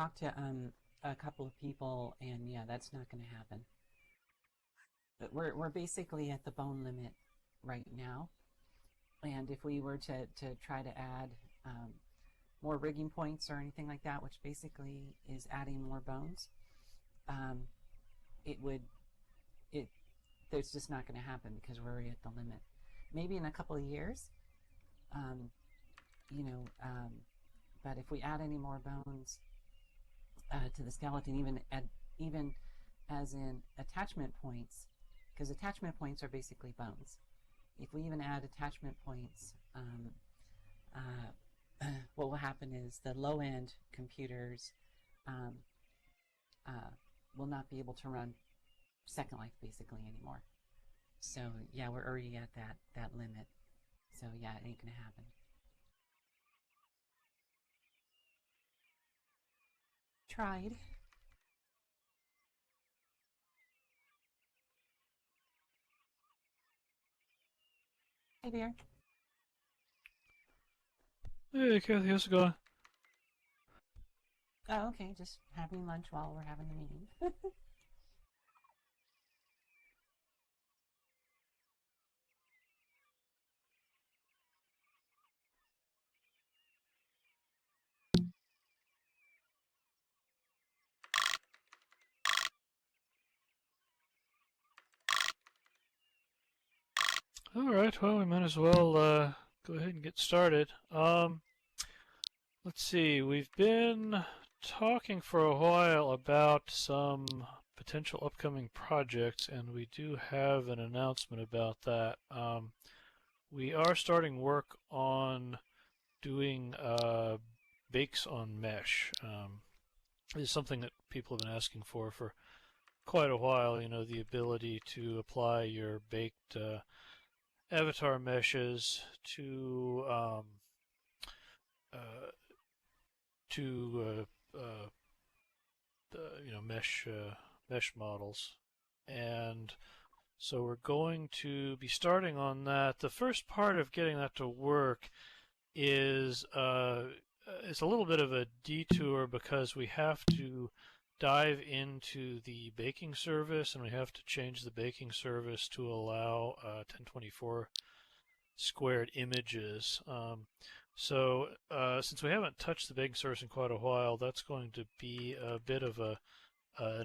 talked to a couple of people, and yeah, that's not going to happen. But we're basically at the bone limit right now, and if we were to try to add more rigging points or anything like that, which basically is adding more bones, um, it would it there's just not going to happen because we're already at the limit. Maybe in a couple of years, um, you know, but if we add any more bones to the skeleton, even as in attachment points, because attachment points are basically bones. If we even add attachment points, what will happen is the low end computers um, uh, will not be able to run Second Life basically anymore. So yeah, we're already at that limit. So yeah, it ain't gonna happen. Tried. Hey, Bear. Hey, Kathy, how's it going? Oh, okay. Just having lunch while we're having the meeting. All right, well, we might as well go ahead and get started. Let's see, we've been talking for a while about some potential upcoming projects, and we do have an announcement about that. We are starting work on doing bakes on mesh. This is something that people have been asking for quite a while. You know, the ability to apply your baked avatar meshes uh, to mesh models, and so we're going to be starting on that. The first part of getting that to work is it's a little bit of a detour because we have to dive into the baking service, and we have to change the baking service to allow 1024 squared images. So since we haven't touched the baking service in quite a while, that's going to be a bit of an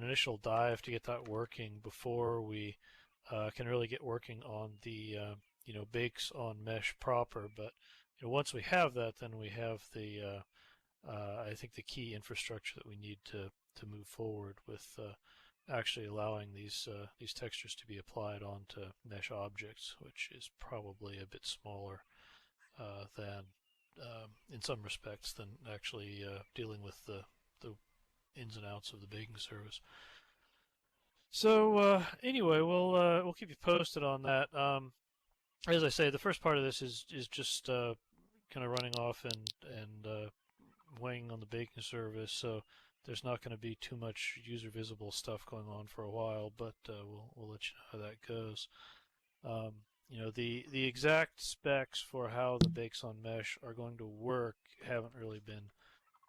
initial dive to get that working before we can really get working on the bakes on mesh proper. But once we have that, then we have the I think the key infrastructure that we need to move forward with actually allowing these textures to be applied onto mesh objects, which is probably a bit smaller than in some respects than actually dealing with the ins and outs of the baking service. So anyway, we'll keep you posted on that. As I say, the first part of this is just kind of running off and weighing on the baking service. So there's not going to be too much user visible stuff going on for a while, but we'll let you know how that goes. Um, the exact specs for how the bakes on mesh are going to work haven't really been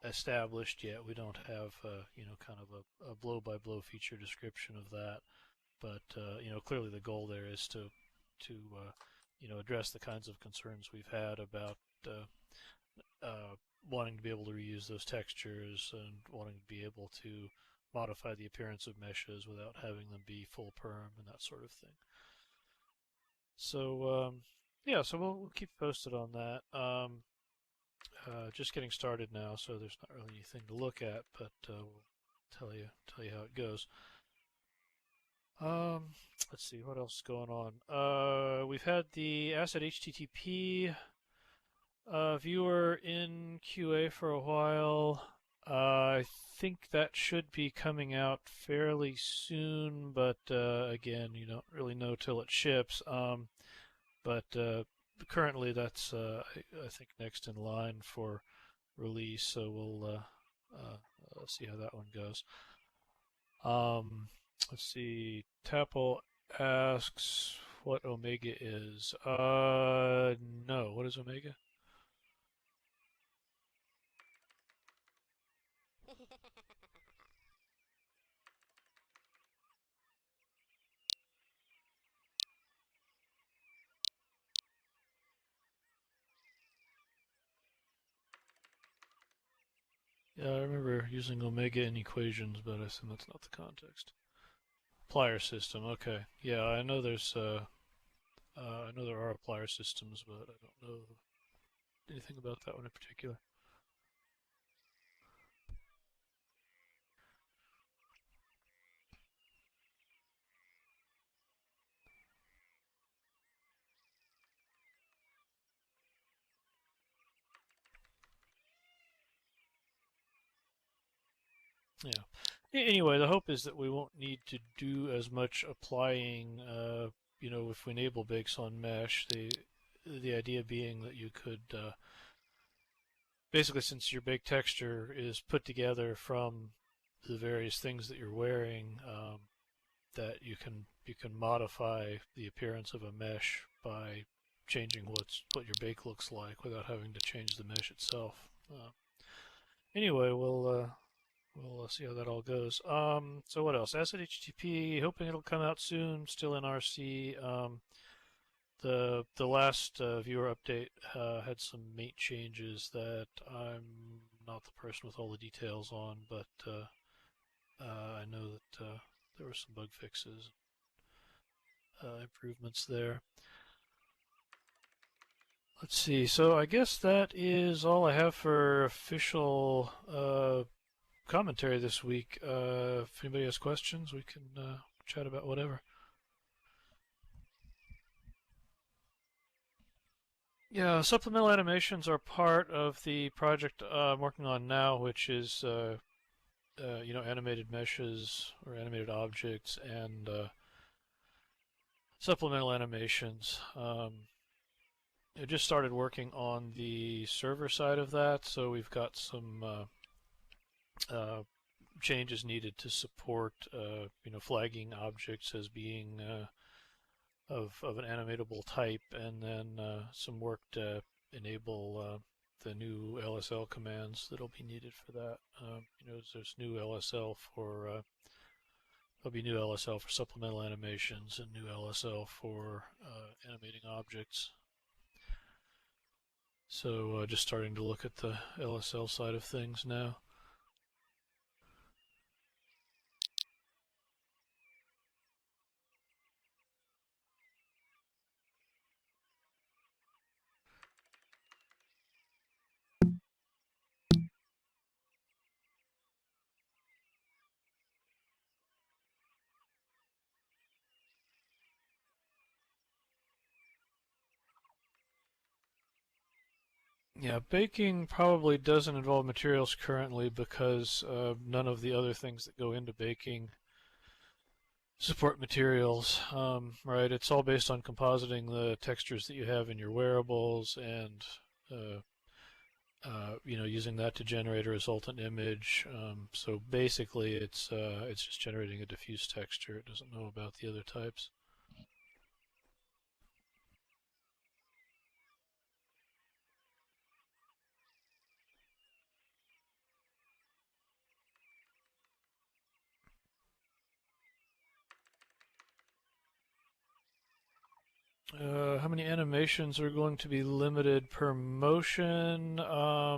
established yet. We don't have kind of a blow by blow feature description of that, but clearly the goal there is to address the kinds of concerns we've had about wanting to be able to reuse those textures and wanting to be able to modify the appearance of meshes without having them be full perm and that sort of thing. So yeah, so we'll keep posted on that. Just getting started now, so there's not really anything to look at, but we'll tell you how it goes. Let's see what else is going on. We've had the Asset HTTP viewer in QA for a while. I think that should be coming out fairly soon, but again, you don't really know till it ships. But currently, that's I think next in line for release, so we'll see how that one goes. Let's see. Tapple asks what Omega is. No. What is Omega? Yeah, I remember using omega in equations, but I assume that's not the context. Plier system. Okay. Yeah, I know there are plier systems, but I don't know anything about that one in particular. Yeah. Anyway, the hope is that we won't need to do as much applying, if we enable bakes on mesh. The idea being that you could basically, since your bake texture is put together from the various things that you're wearing, that you can modify the appearance of a mesh by changing what your bake looks like without having to change the mesh itself. Anyway, we'll see how that all goes. So what else? Acid HTTP, hoping it'll come out soon. Still in RC. The last viewer update had some mate changes that I'm not the person with all the details on, but I know that there were some bug fixes, improvements there. Let's see. So I guess that is all I have for official commentary this week. If anybody has questions, we can chat about whatever. Yeah, supplemental animations are part of the project I'm working on now, which is animated meshes or animated objects and supplemental animations. I just started working on the server side of that, so we've got some changes needed to support, flagging objects as being of an animatable type, and then some work to enable the new LSL commands that'll be needed for that. There's new LSL for there'll be new LSL for supplemental animations and new LSL for animating objects. So just starting to look at the LSL side of things now. Yeah, baking probably doesn't involve materials currently because none of the other things that go into baking support materials, right? It's all based on compositing the textures that you have in your wearables and uh, using that to generate a resultant image. So basically, it's just generating a diffuse texture. It doesn't know about the other types. How many animations are going to be limited per motion? Yeah,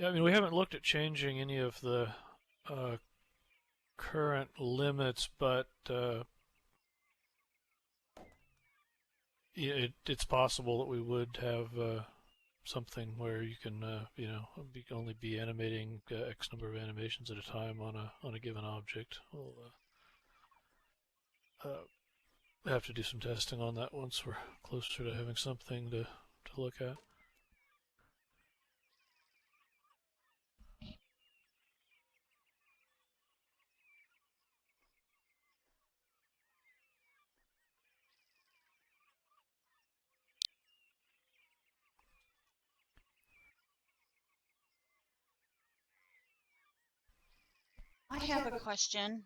I mean, we haven't looked at changing any of the uh, current limits, but it's possible that we would have something where you can, only be animating X number of animations at a time on a given object. We'll have to do some testing on that once we're closer to having something to look at. I have a question.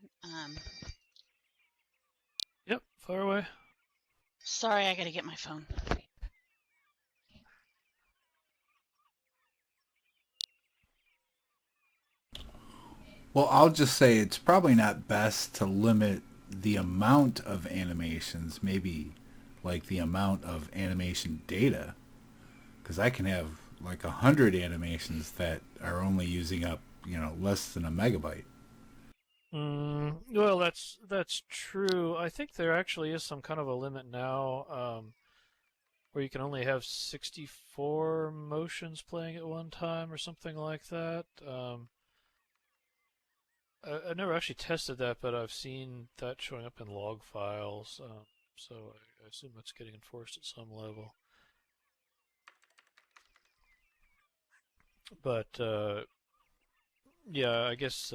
Yep, fire away. Sorry, I gotta get my phone. Well, I'll just say it's probably not best to limit the amount of animations, maybe like the amount of animation data, because I can have like 100 animations that are only using up, less than a megabyte. Well, that's true. I think there actually is some kind of a limit now, where you can only have 64 motions playing at one time or something like that. I've never actually tested that, but I've seen that showing up in log files, so I assume that's getting enforced at some level. But yeah, I guess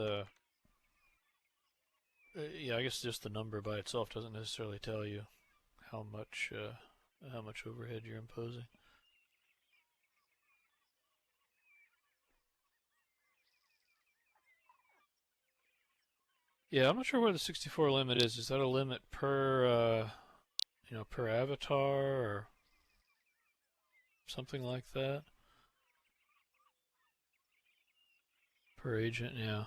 I guess just the number by itself doesn't necessarily tell you how much overhead you're imposing. Yeah, I'm not sure where the 64 limit is. Is that a limit per per avatar or something like that? Per agent, yeah.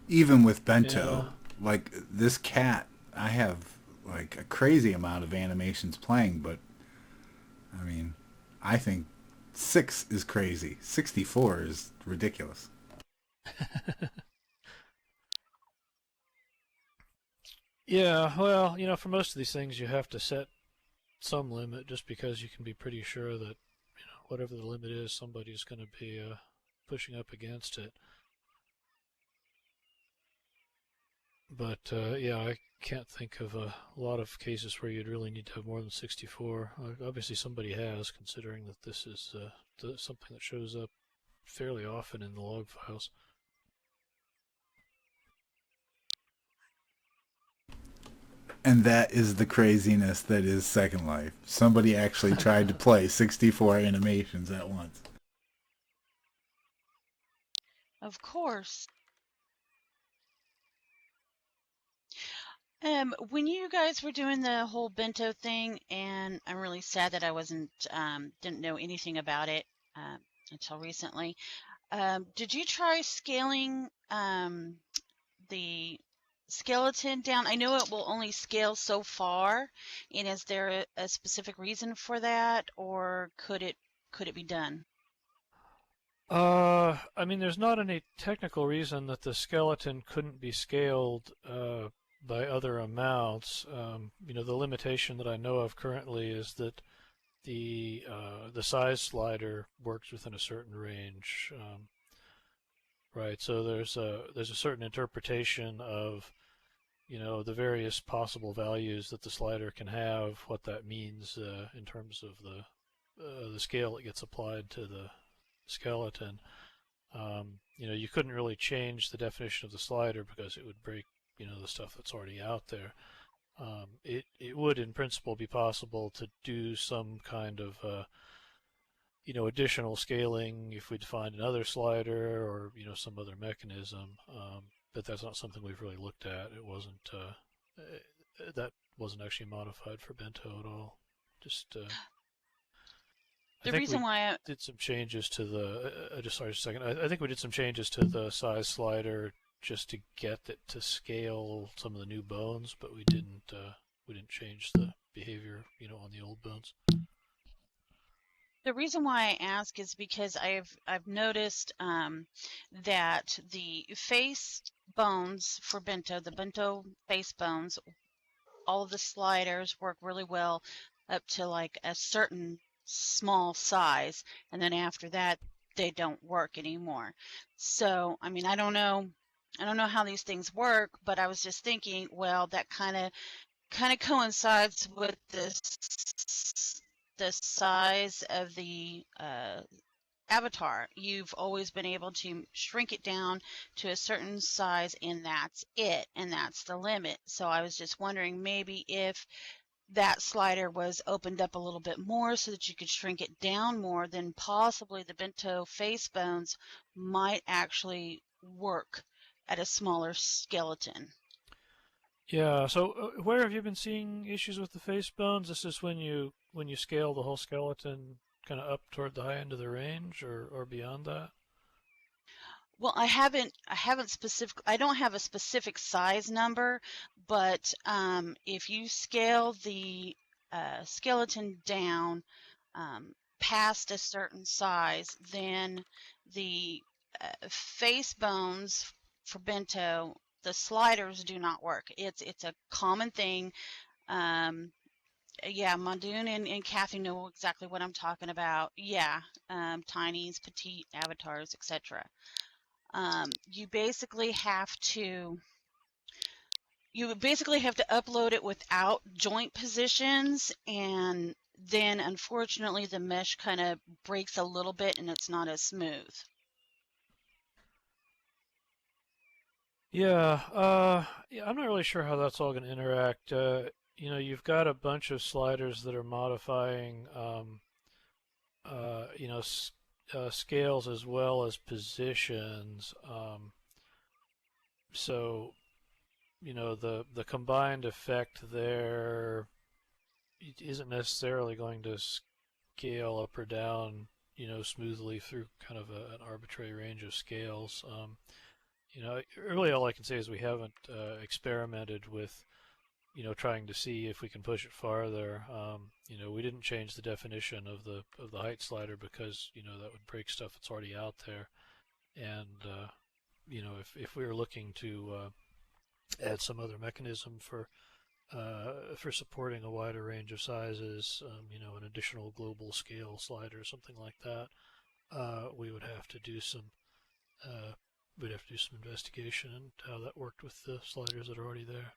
Even with Bento, Yeah. like this cat, I have like a crazy amount of animations playing, but I mean, I think 6 is crazy. 64 is ridiculous. Yeah, well, for most of these things you have to set some limit just because you can be pretty sure that, whatever the limit is, somebody's going to be pushing up against it. But yeah, I can't think of a lot of cases where you'd really need to have more than 64. Obviously, somebody has, considering that this is something that shows up fairly often in the log files. And that is the craziness that is Second Life. Somebody actually tried to play 64 animations at once. Of course. When you guys were doing the whole bento thing, and I'm really sad that I didn't know anything about it until recently. Did you try scaling the skeleton down? I know it will only scale so far, and is there a specific reason for that, or could it be done? I mean, there's not any technical reason that the skeleton couldn't be scaled by other amounts. The limitation that I know of currently is that the size slider works within a certain range. Right, so there's a certain interpretation of the various possible values that the slider can have, what that means in terms of the scale that gets applied to the skeleton. You couldn't really change the definition of the slider because it would break the stuff that's already out there. It would in principle be possible to do some kind of additional scaling if we defined another slider or some other mechanism, but that's not something we've really looked at. It wasn't that wasn't actually modified for Bento at all. Just I The think reason we why did some changes to the. Just sorry, just a second. I think we did some changes to the size slider just to get it to scale some of the new bones, but we didn't change the behavior on the old bones. The reason why I ask is because I've noticed that the face bones for Bento, the Bento face bones, all of the sliders work really well up to like a certain small size, and then after that they don't work anymore. So I mean, I don't know how these things work, but I was just thinking, well, that kind of coincides with the size of the avatar. You've always been able to shrink it down to a certain size, and that's it, and that's the limit. So I was just wondering maybe if that slider was opened up a little bit more so that you could shrink it down more, then possibly the bento face bones might actually work at a smaller skeleton. Yeah. So where have you been seeing issues with the face bones? This is when you scale the whole skeleton kind of up toward the high end of the range, or beyond that? Well, I don't have a specific size number, but if you scale the skeleton down past a certain size, then the face bones for Bento, the sliders do not work. It's a common thing. Yeah, Mondoon and Kathy know exactly what I'm talking about. Yeah, tinies, petite avatars, etc. You basically have to upload it without joint positions, and then unfortunately the mesh kind of breaks a little bit and it's not as smooth. Yeah, I'm not really sure how that's all going to interact. You've got a bunch of sliders that are modifying, scales as well as positions. So, the combined effect there isn't necessarily going to scale up or down, smoothly through kind of an arbitrary range of scales. Really all I can say is we haven't experimented with, trying to see if we can push it farther. We didn't change the definition of the height slider because, that would break stuff that's already out there. And, if we were looking to add some other mechanism for supporting a wider range of sizes, an additional global scale slider, something like that, we would have to do some investigation into how that worked with the sliders that are already there.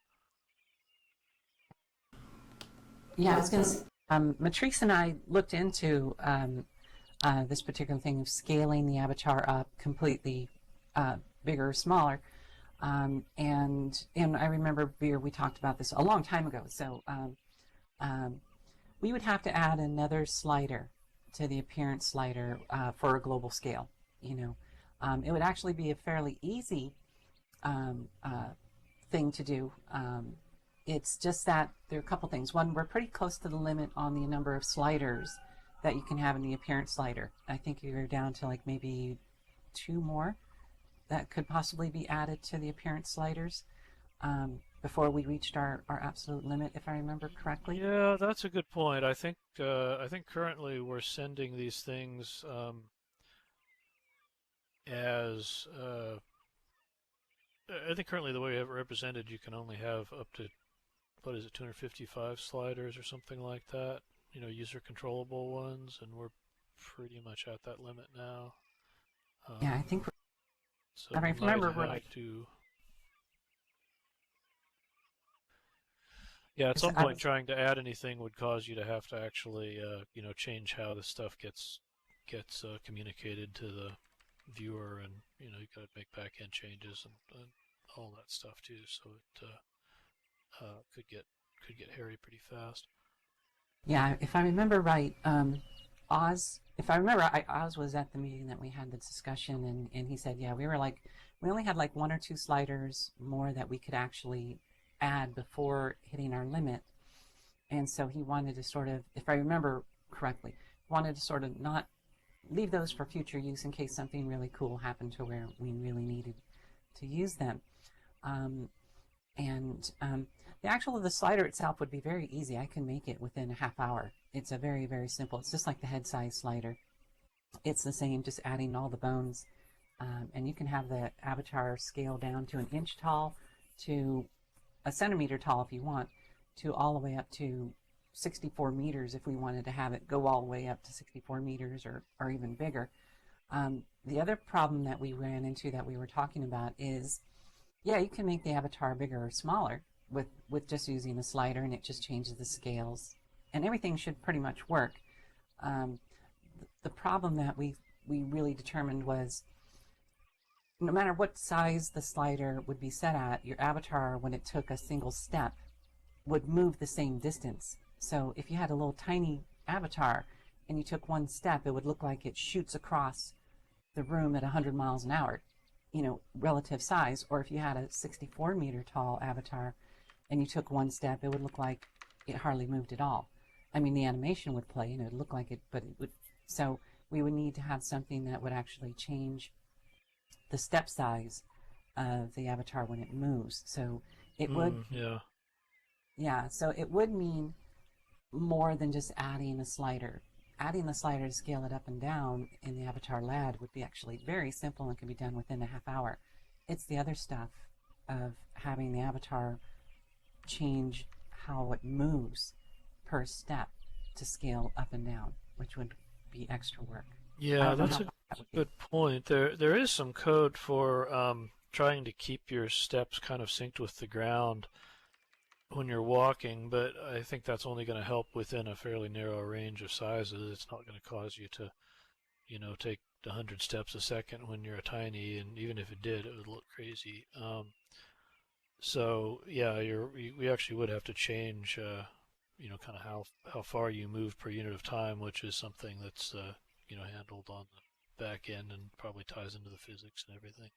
Yeah, I was going to say, Matrice and I looked into this particular thing of scaling the avatar up completely bigger or smaller. And I remember, Vir, we talked about this a long time ago. So we would have to add another slider to the appearance slider for a global scale. It would actually be a fairly easy thing to do. It's just that there are a couple things. One, we're pretty close to the limit on the number of sliders that you can have in the appearance slider. I think you're down to like maybe 2 more that could possibly be added to the appearance sliders before we reached our absolute limit, if I remember correctly. Yeah, that's a good point. I think currently we're sending these things as I think currently the way we have it represented, you can only have up to, what is it, 255 sliders or something like that, user controllable ones, and we're pretty much at that limit now. Yeah, I think so I remember right. Yeah, at some point trying to add anything would cause you to have to actually change how the stuff gets communicated to the viewer, and you got to make back-end changes and all that stuff too, so it could get hairy pretty fast. Yeah, if I remember right, Oz was at the meeting that we had the discussion, and he said, yeah, we only had like 1 or 2 sliders more that we could actually add before hitting our limit. And so he wanted to sort of, if I remember correctly, wanted to sort of not leave those for future use in case something really cool happened to where we really needed to use them. The slider itself would be very easy. I can make it within a half hour. It's a very, very simple. It's just like the head size slider. It's the same, just adding all the bones. And you can have the avatar scale down to 1 inch tall, to 1 centimeter tall if you want, to all the way up to 64 meters if we wanted to have it go all the way up to 64 meters or even bigger. The other problem that we ran into that we were talking about is, yeah, you can make the avatar bigger or smaller with just using a slider, and it just changes the scales, and everything should pretty much work. The problem that we really determined was, no matter what size the slider would be set at, your avatar, when it took a single step, would move the same distance. So if you had a little tiny avatar and you took 1 step, it would look like it shoots across the room at 100 miles an hour, relative size. Or if you had a 64 meter tall avatar and you took 1 step, it would look like it hardly moved at all. I mean, the animation would play and it would look like it, but it would. So we would need to have something that would actually change the step size of the avatar when it moves. So it would, Yeah. so it would mean more than just adding a slider. Adding the slider to scale it up and down in the avatar LAD would be actually very simple and can be done within a half hour. It's the other stuff of having the avatar change how it moves per step to scale up and down, which would be extra work. I Yeah, don't know that's how a that would be. good point. There is some code for trying to keep your steps kind of synced with the ground when you're walking, but I think that's only going to help within a fairly narrow range of sizes. It's not going to cause you to, take 100 steps a second when you're a tiny, and even if it did, it would look crazy. So yeah, we actually would have to change, kind of how far you move per unit of time, which is something that's handled on the back end and probably ties into the physics and everything.